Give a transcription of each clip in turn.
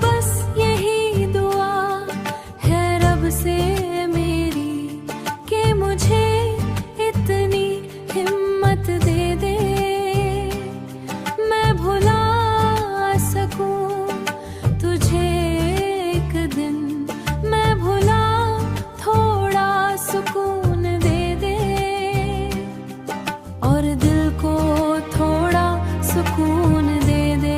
बस यही दुआ है रब से मेरी कि मुझे इतनी हिम्मत दे दे, मैं भुला सकूं तुझे एक दिन, मैं भुला थोड़ा सुकून दे दे और दिल को थोड़ा सुकून दे दे।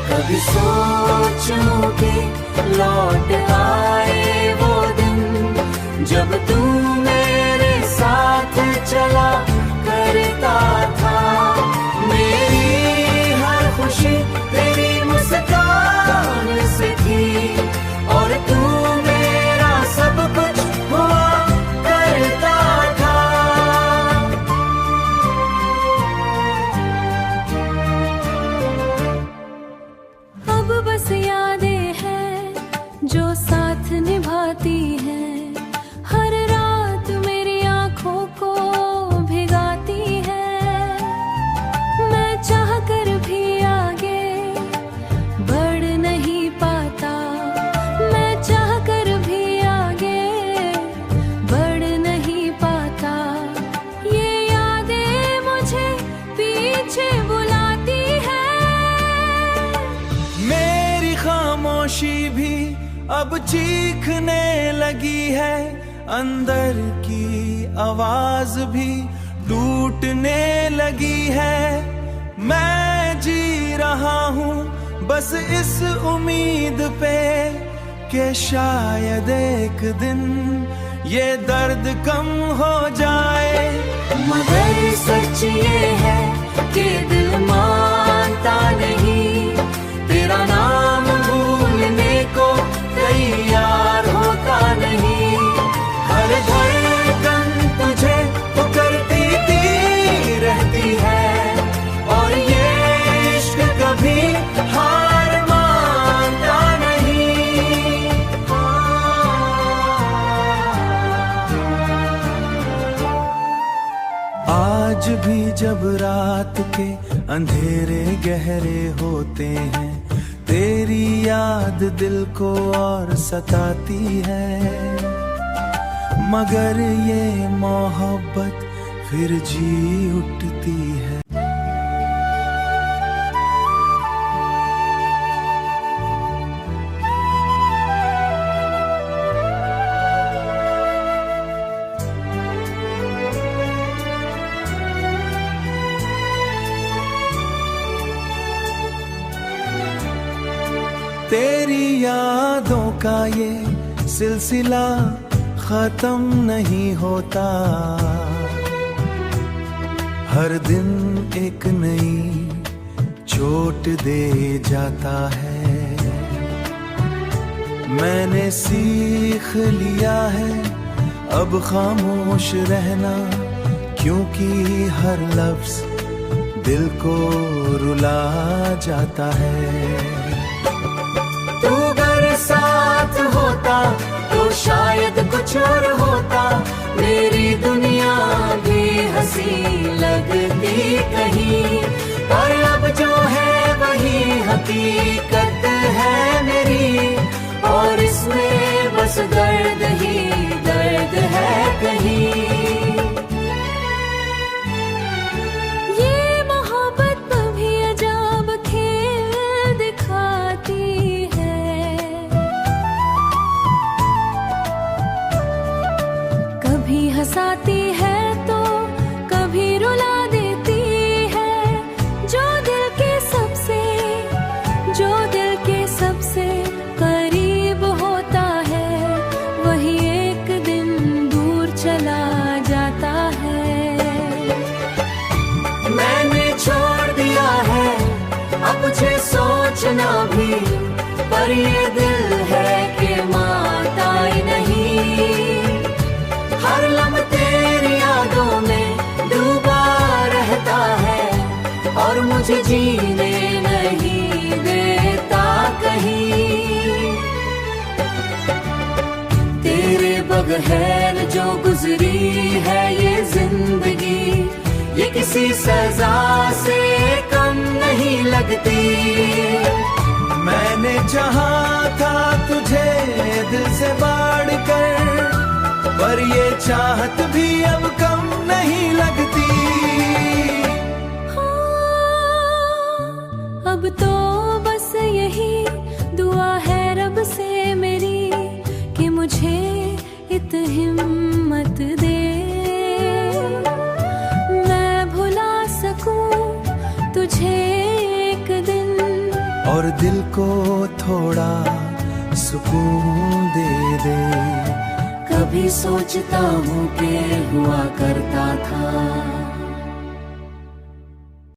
कभी सोचूं कि लौट आए वो दिन जब तू मेरे साथ चला करता था, मेरी हर खुशी तेरी मुस्कान से थी और तू मेरा सब कुछ हुआ करता था। अब बस यादें हैं जो साथ निभाती हैं, हर रात मेरी आंखों को भिगाती है। मैं चाह कर भी आगे बढ़ नहीं पाता, मैं चाह कर भी आगे बढ़ नहीं पाता, ये यादें मुझे पीछे बुलाती है। मेरी खामोशी भी अब चीखने लगी है, अंदर की आवाज भी टूटने लगी है। मैं जी रहा हूँ बस इस उम्मीद पे कि शायद एक दिन ये दर्द कम हो जाए, मगर सच ये है कि दिल मानता नहीं, तेरा नाम भूलने को तैयार होता नहीं। हर धड़कन तुझे पुकारती रहती है और ये इश्क कभी हार मानता नहीं। आज भी जब रात के अंधेरे गहरे होते हैं, तेरी याद दिल को और सताती है, मगर ये मोहब्बत फिर जी उठती है। तेरी यादों का ये सिलसिला खत्म नहीं होता, हर दिन एक नई चोट दे जाता है। मैंने सीख लिया है अब खामोश रहना, क्योंकि हर लफ्ज दिल को रुला जाता है। तू अगर साथ होता तो शायद कुछ और होता, मेरी दुनिया भी हंसी लगती कहीं, पर अब जो है वही हकीकत है मेरी, और इसमें बस दर्द ही दर्द है कहीं। हंसाती है तो कभी रुला देती है, जो दिल के सबसे करीब होता है, वही एक दिन दूर चला जाता है। मैंने छोड़ दिया है अब मुझे सोचना भी, पर ये दिल है कि मानता ही नहीं। हर लम्हा तेरी यादों में डूबा रहता है और मुझे जीने नहीं देता कहीं। तेरे बगैर जो गुजरी है ये जिंदगी, ये किसी सजा से कम नहीं लगती। जहां था तुझे दिल से बढ़कर, पर ये चाहत भी अब कम नहीं लगती। अब तो बस यही दुआ है रब से मेरी कि मुझे इत हिम्मत दे, मैं भुला सकूं तुझे एक दिन, और दिल को थोड़ा सुकून दे दे। कभी सोचता हूँ कि हुआ करता था